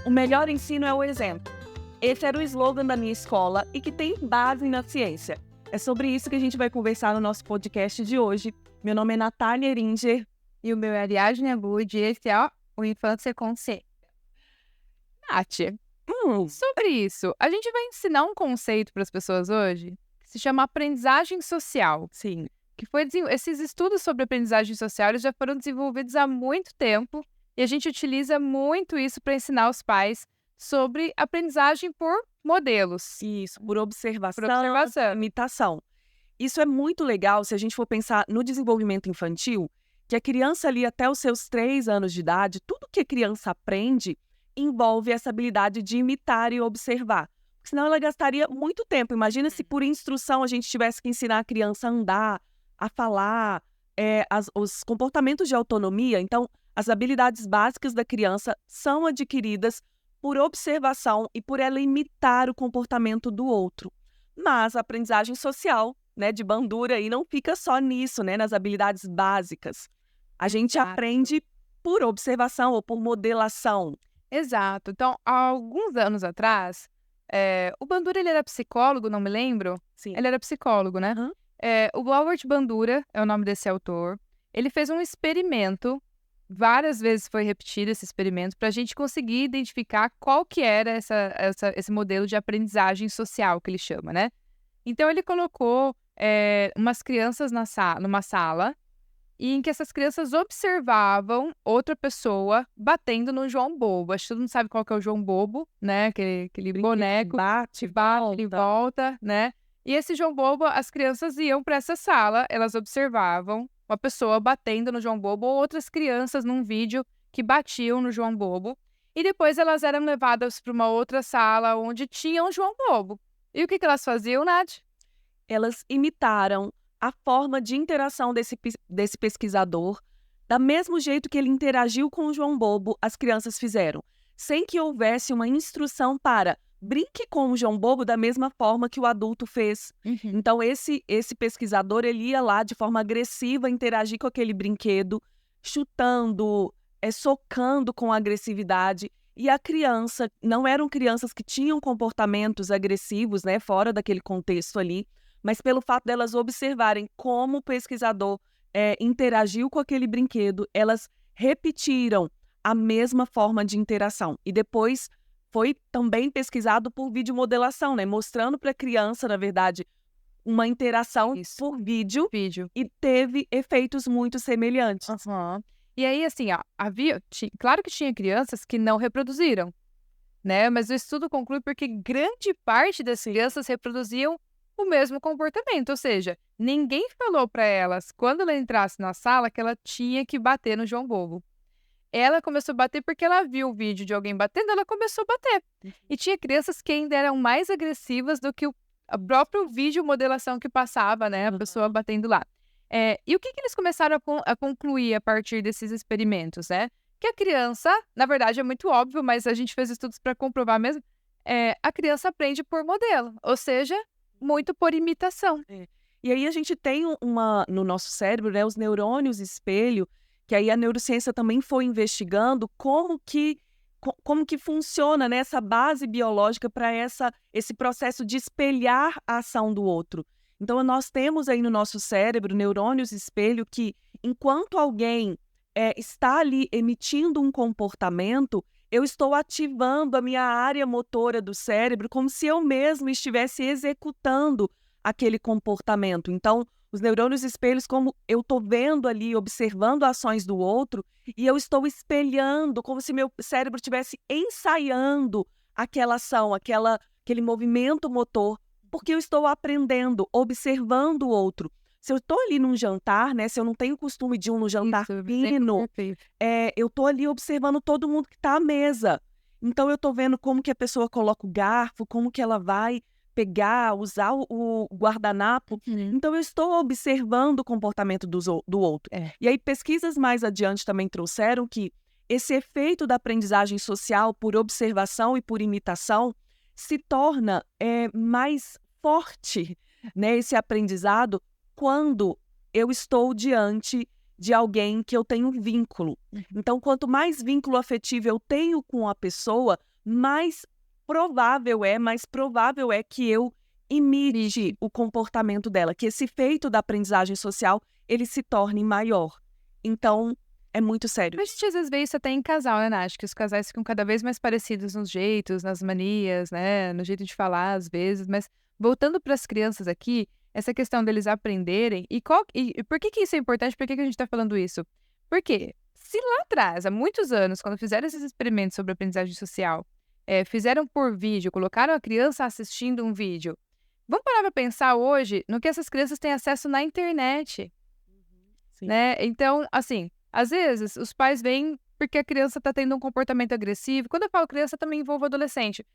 O melhor ensino é o exemplo. Esse era o slogan da minha escola e que tem base na ciência. É sobre isso que a gente vai conversar no nosso podcast de hoje. Meu nome é Natália Eringer. E o meu é Ariadne Abud, e esse é o Infância Consciente. Nath, sobre isso, a gente vai ensinar um conceito para as pessoas hoje que se chama aprendizagem social. Sim. Esses estudos sobre aprendizagem social eles já foram desenvolvidos há muito tempo e a gente utiliza muito isso para ensinar os pais sobre aprendizagem por modelos. Isso, por observação, imitação. Isso é muito legal se a gente for pensar no desenvolvimento infantil, que a criança ali até os seus 3 anos de idade, tudo que a criança aprende envolve essa habilidade de imitar e observar. Senão ela gastaria muito tempo. Imagina se por instrução a gente tivesse que ensinar a criança a andar, a falar, os comportamentos de autonomia. Então, as habilidades básicas da criança são adquiridas por observação e por ela imitar o comportamento do outro. Mas a aprendizagem social, né, de Bandura aí não fica só nisso, né, nas habilidades básicas. A gente aprende por observação ou por modelação. Exato. Então, há alguns anos atrás, o Bandura ele era psicólogo, não me lembro? Sim. Ele era psicólogo, né? Uhum. O Howard Bandura é o nome desse autor. Ele fez um experimento, várias vezes foi repetido esse experimento, para a gente conseguir identificar qual que era esse modelo de aprendizagem social que ele chama, né? Então, ele colocou umas crianças numa sala, e em que essas crianças observavam outra pessoa batendo no João Bobo. Acho que todo mundo sabe qual que é o João Bobo, né? Aquele boneco. Bate, E volta, né? E esse João Bobo, as crianças iam para essa sala, elas observavam uma pessoa batendo no João Bobo ou outras crianças num vídeo que batiam no João Bobo. E depois elas eram levadas para uma outra sala onde tinha um João Bobo. E o que elas faziam, Nath? Elas imitaram a forma de interação desse pesquisador, da mesmo jeito que ele interagiu com o João Bobo, as crianças fizeram, sem que houvesse uma instrução para brinque com o João Bobo da mesma forma que o adulto fez. Então, esse pesquisador, ele ia lá de forma agressiva interagir com aquele brinquedo, chutando, socando com agressividade. E a criança, não eram crianças que tinham comportamentos agressivos, né, fora daquele contexto ali, mas pelo fato delas observarem como o pesquisador interagiu com aquele brinquedo, elas repetiram a mesma forma de interação. E depois foi também pesquisado por videomodelação, né? Mostrando para a criança, na verdade, uma interação por vídeo. E teve efeitos muito semelhantes. E aí, assim, claro que tinha crianças que não reproduziram, né? Mas o estudo conclui porque grande parte das crianças reproduziam o mesmo comportamento, ou seja, ninguém falou para elas, quando ela entrasse na sala, que ela tinha que bater no João Bobo. Ela começou a bater porque ela viu o vídeo de alguém batendo, ela começou a bater. E tinha crianças que ainda eram mais agressivas do que a própria vídeo modelação que passava, né, a pessoa batendo lá. E o que eles começaram a concluir a partir desses experimentos, né? Que a criança, na verdade é muito óbvio, mas a gente fez estudos para comprovar mesmo, a criança aprende por modelo, ou seja, muito por imitação. E aí a gente tem no nosso cérebro, né, os neurônios espelho, que aí a neurociência também foi investigando como que funciona, né, essa base biológica para esse processo de espelhar a ação do outro. Então, nós temos aí no nosso cérebro neurônios espelho que, enquanto alguém está ali emitindo um comportamento, eu estou ativando a minha área motora do cérebro como se eu mesmo estivesse executando aquele comportamento. Então, os neurônios espelhos, como eu estou vendo ali, observando ações do outro, e eu estou espelhando, como se meu cérebro estivesse ensaiando aquela ação, aquele movimento motor, porque eu estou aprendendo, observando o outro. Se eu estou ali num jantar, né? Se eu não tenho costume de ir num jantar fino, eu estou ali observando todo mundo que está à mesa. Então, eu estou vendo como que a pessoa coloca o garfo, como que ela vai pegar, usar o guardanapo. Então, eu estou observando o comportamento do outro. E aí, pesquisas mais adiante também trouxeram que esse efeito da aprendizagem social por observação e por imitação se torna mais forte, né, esse aprendizado, quando eu estou diante de alguém que eu tenho vínculo. Então, quanto mais vínculo afetivo eu tenho com a pessoa, mais provável é que eu imite o comportamento dela, que esse efeito da aprendizagem social, ele se torne maior. Então, é muito sério. A gente às vezes vê isso até em casal, né, Nath? Que os casais ficam cada vez mais parecidos nos jeitos, nas manias, né? No jeito de falar, às vezes. Mas voltando para as crianças aqui, essa questão deles aprenderem. E por que isso é importante? Por que a gente está falando isso? Porque se lá atrás, há muitos anos, quando fizeram esses experimentos sobre aprendizagem social, fizeram por vídeo, colocaram a criança assistindo um vídeo. Vamos parar para pensar hoje no que essas crianças têm acesso na internet, Sim. né? Então, assim, às vezes os pais vêm porque a criança está tendo um comportamento agressivo. Quando eu falo criança, também envolvo adolescente.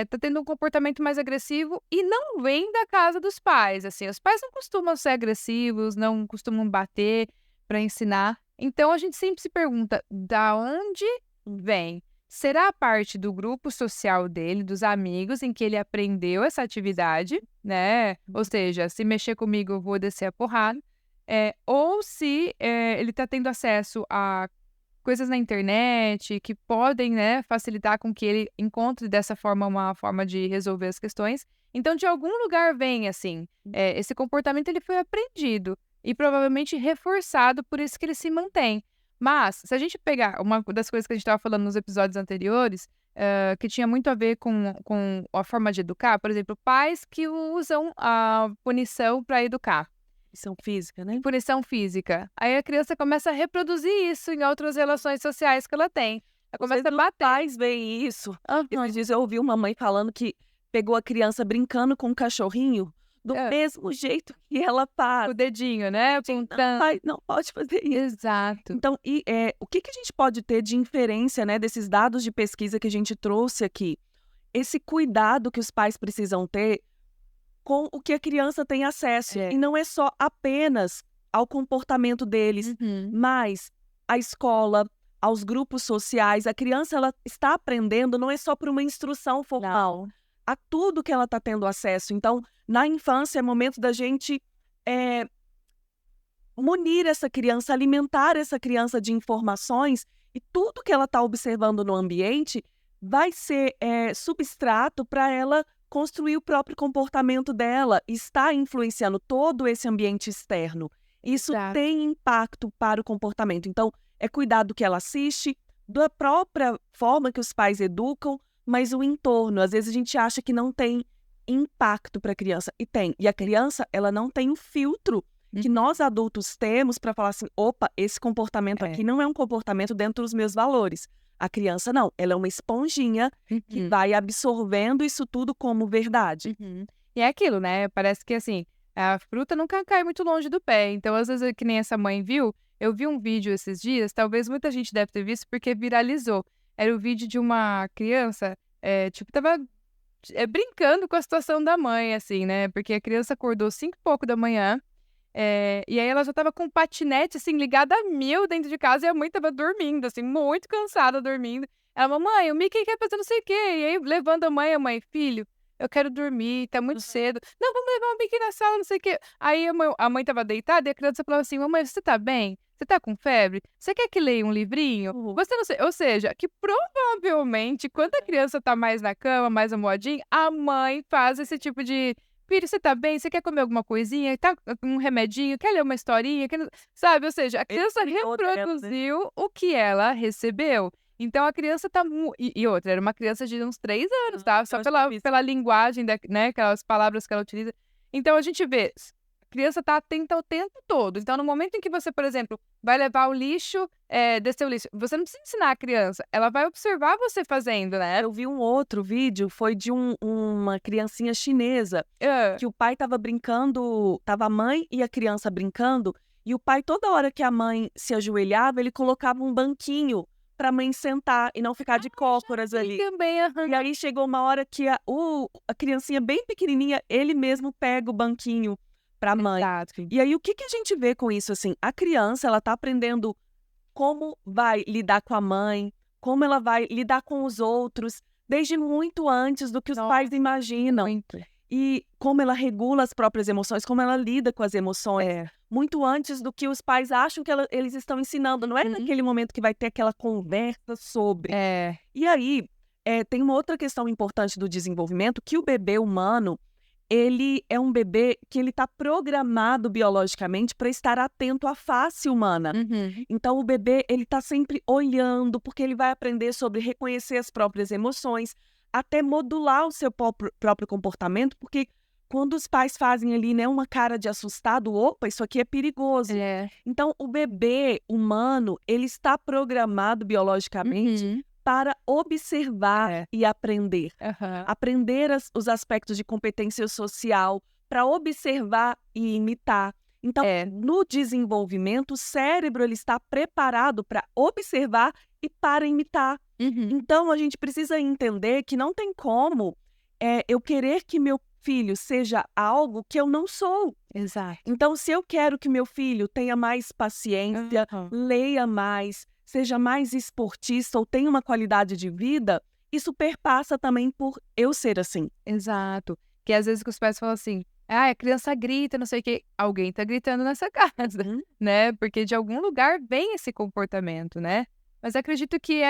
Tá tendo um comportamento mais agressivo e não vem da casa dos pais, assim. Os pais não costumam ser agressivos, não costumam bater para ensinar. Então, a gente sempre se pergunta, da onde vem? Será parte do grupo social dele, dos amigos, em que ele aprendeu essa atividade, né? Ou seja, se mexer comigo, eu vou descer a porrada. Ou se ele está tendo acesso a coisas na internet que podem, né, facilitar com que ele encontre dessa forma uma forma de resolver as questões. Então, de algum lugar vem, assim, esse comportamento ele foi aprendido e provavelmente reforçado, por isso que ele se mantém. Mas, se a gente pegar uma das coisas que a gente estava falando nos episódios anteriores, que tinha muito a ver com a forma de educar, por exemplo, pais que usam a punição para educar. Punição física, né? Punição física. Aí a criança começa a reproduzir isso em outras relações sociais que ela tem. Ela começa a bater. Pais veem isso. Esses dias eu ouvi uma mãe falando que pegou a criança brincando com um cachorrinho do mesmo jeito que ela faz. O dedinho, né? Não pode fazer isso. Exato. Então, o que a gente pode ter de inferência, né, desses dados de pesquisa que a gente trouxe aqui? Esse cuidado que os pais precisam ter com o que a criança tem acesso. E não é só apenas ao comportamento deles, mas à escola, aos grupos sociais. A criança ela está aprendendo não é só por uma instrução formal, a tudo que ela está tendo acesso. Então, na infância, é momento da gente munir essa criança, alimentar essa criança de informações, e tudo que ela está observando no ambiente vai ser substrato para ela construir o próprio comportamento dela, está influenciando todo esse ambiente externo. Isso tem impacto para o comportamento. Então, é cuidar do que ela assiste, da própria forma que os pais educam, mas o entorno. Às vezes a gente acha que não tem impacto para a criança, e tem. E a criança, ela não tem o filtro que nós adultos temos para falar assim, opa, esse comportamento aqui não é um comportamento dentro dos meus valores. A criança não, ela é uma esponjinha que vai absorvendo isso tudo como verdade. E é aquilo, né? Parece que assim, a fruta nunca cai muito longe do pé. Então, às vezes, que nem essa mãe viu, eu vi um vídeo esses dias, talvez muita gente deve ter visto porque viralizou. Era o vídeo de uma criança, tava brincando com a situação da mãe, assim, né? Porque a criança acordou 5 e pouco da manhã, e aí ela já tava com um patinete, assim, ligado a 1000 dentro de casa, e a mãe tava dormindo, assim, muito cansada, dormindo. Ela, mamãe, o Mickey quer fazer não sei o quê. E aí, levando a mãe, filho, eu quero dormir, tá muito cedo. Não, vamos levar o Mickey na sala, não sei o quê. Aí a mãe tava deitada e a criança falava assim, mamãe, você tá bem? Você tá com febre? Você quer que leia um livrinho? Você não sei. Ou seja, que provavelmente, quando a criança tá mais na cama, mais amoadinha, a mãe faz esse tipo de... Filho, você tá bem? Você quer comer alguma coisinha? Tá com um remedinho? Quer ler uma historinha? Sabe? Ou seja, a criança reproduziu o que ela recebeu. Então, a criança tá... E outra, era uma criança de uns 3 anos, tá? Só pela linguagem, né? Aquelas palavras que ela utiliza. Então, a gente vê... A criança tá atenta o tempo todo. Então, no momento em que você, por exemplo, vai levar o lixo, descer o lixo, você não precisa ensinar a criança. Ela vai observar você fazendo, né? Eu vi um outro vídeo, foi de uma criancinha chinesa, que o pai tava brincando, tava a mãe e a criança brincando, e o pai, toda hora que a mãe se ajoelhava, ele colocava um banquinho pra mãe sentar e não ficar de cócoras ali. Também, E aí chegou uma hora que a criancinha bem pequenininha, ele mesmo pega o banquinho pra mãe. Exato. E aí, o que a gente vê com isso, assim? A criança, ela tá aprendendo como vai lidar com a mãe, como ela vai lidar com os outros, desde muito antes do que os pais imaginam. Muito. E como ela regula as próprias emoções, como ela lida com as emoções. Muito antes do que os pais acham que eles estão ensinando. Não é naquele momento que vai ter aquela conversa sobre. É. E aí, Tem uma outra questão importante do desenvolvimento, que o bebê humano, ele é um bebê que ele está programado biologicamente para estar atento à face humana. Uhum. Então, o bebê, ele está sempre olhando, porque ele vai aprender sobre reconhecer as próprias emoções, até modular o seu próprio comportamento, porque quando os pais fazem ali, né, uma cara de assustado, opa, isso aqui é perigoso. É. Então, o bebê humano, ele está programado biologicamente Uhum. para observar É. e aprender. Aham. Aprender os aspectos de competência social, para observar e imitar. Então, É. no desenvolvimento, o cérebro ele está preparado para observar e para imitar. Uhum. Então, a gente precisa entender que não tem como eu querer que meu filho seja algo que eu não sou. Exato. Então, se eu quero que meu filho tenha mais paciência, Aham. leia mais, seja mais esportista ou tenha uma qualidade de vida, isso perpassa também por eu ser assim. Exato. Que às vezes que os pais falam assim: "Ah, a criança grita, não sei o quê", alguém tá gritando nessa casa, né, porque de algum lugar vem esse comportamento, né. Mas acredito que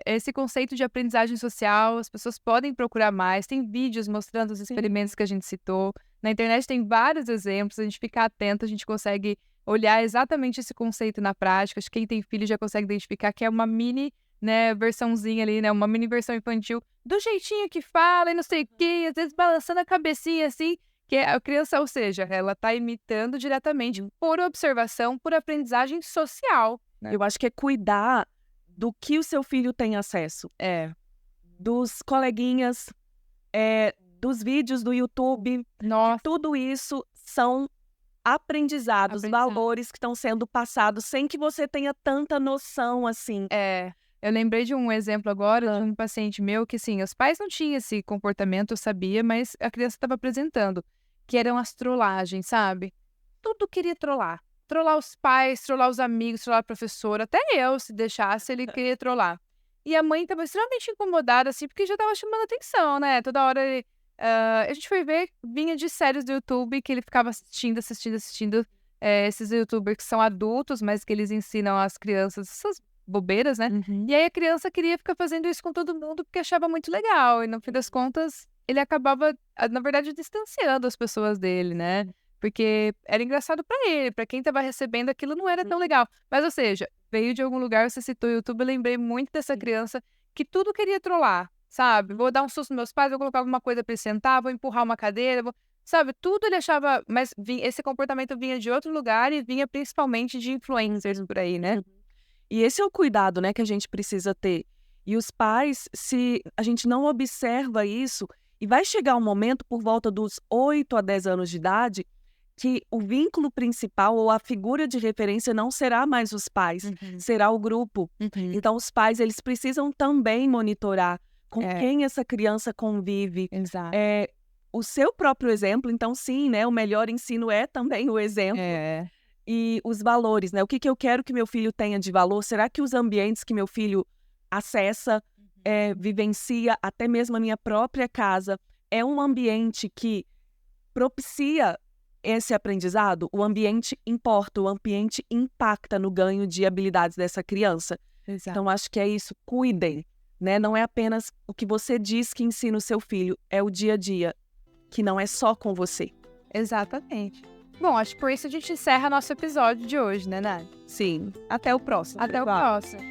esse conceito de aprendizagem social, as pessoas podem procurar mais, tem vídeos mostrando os experimentos que a gente citou, na internet tem vários exemplos, a gente ficar atento, a gente consegue olhar exatamente esse conceito na prática, acho que quem tem filho já consegue identificar que é uma mini, né, versãozinha ali, né, uma mini versão infantil, do jeitinho que fala e não sei o quê, às vezes balançando a cabecinha assim, que a criança, ou seja, ela tá imitando diretamente por observação, por aprendizagem social, né. Eu acho que é cuidar do que o seu filho tem acesso. É. Dos coleguinhas, dos vídeos do YouTube, Nossa. tudo isso são aprendizados, Aprendizado. valores que estão sendo passados sem que você tenha tanta noção assim. É. Eu lembrei de um exemplo agora de um paciente meu que, assim, os pais não tinham esse comportamento, eu sabia, mas a criança estava apresentando, que eram as trollagens, sabe? Tudo queria trollar. Trollar os pais, trollar os amigos, trollar a professora, até eu, se deixasse, ele queria trollar. E a mãe estava extremamente incomodada, assim, porque já estava chamando atenção, né? Toda hora a gente foi ver, vinha de séries do YouTube que ele ficava assistindo esses youtubers que são adultos, mas que eles ensinam às crianças essas bobeiras, né? E aí a criança queria ficar fazendo isso com todo mundo porque achava muito legal. E no fim das contas, ele acabava, na verdade, distanciando as pessoas dele, né? Porque era engraçado pra ele, pra quem estava recebendo aquilo não era tão legal. Mas, ou seja, veio de algum lugar, você citou o YouTube, eu lembrei muito dessa criança que tudo queria trollar, sabe? Vou dar um susto nos meus pais, vou colocar alguma coisa pra ele sentar, vou empurrar uma cadeira, sabe? Tudo ele achava, mas esse comportamento vinha de outro lugar e vinha principalmente de influencers por aí, né? E esse é o cuidado, né, que a gente precisa ter. E os pais, se a gente não observa isso, e vai chegar um momento, por volta dos 8 a 10 anos de idade, que o vínculo principal ou a figura de referência não será mais os pais, será o grupo. Então, os pais, eles precisam também monitorar com quem essa criança convive. Exato. O seu próprio exemplo, então sim, né, o melhor ensino é também o exemplo. E os valores, né? O que eu quero que meu filho tenha de valor? Será que os ambientes que meu filho acessa, vivencia, até mesmo a minha própria casa, é um ambiente que propicia esse aprendizado? O ambiente importa, o ambiente impacta no ganho de habilidades dessa criança. Exato. Então, acho que é isso, cuidem, né? Não é apenas o que você diz que ensina o seu filho, é o dia a dia, que não é só com você. Exatamente. Bom, acho que por isso a gente encerra nosso episódio de hoje, né, Nath? Sim. Até o próximo. Até o próximo.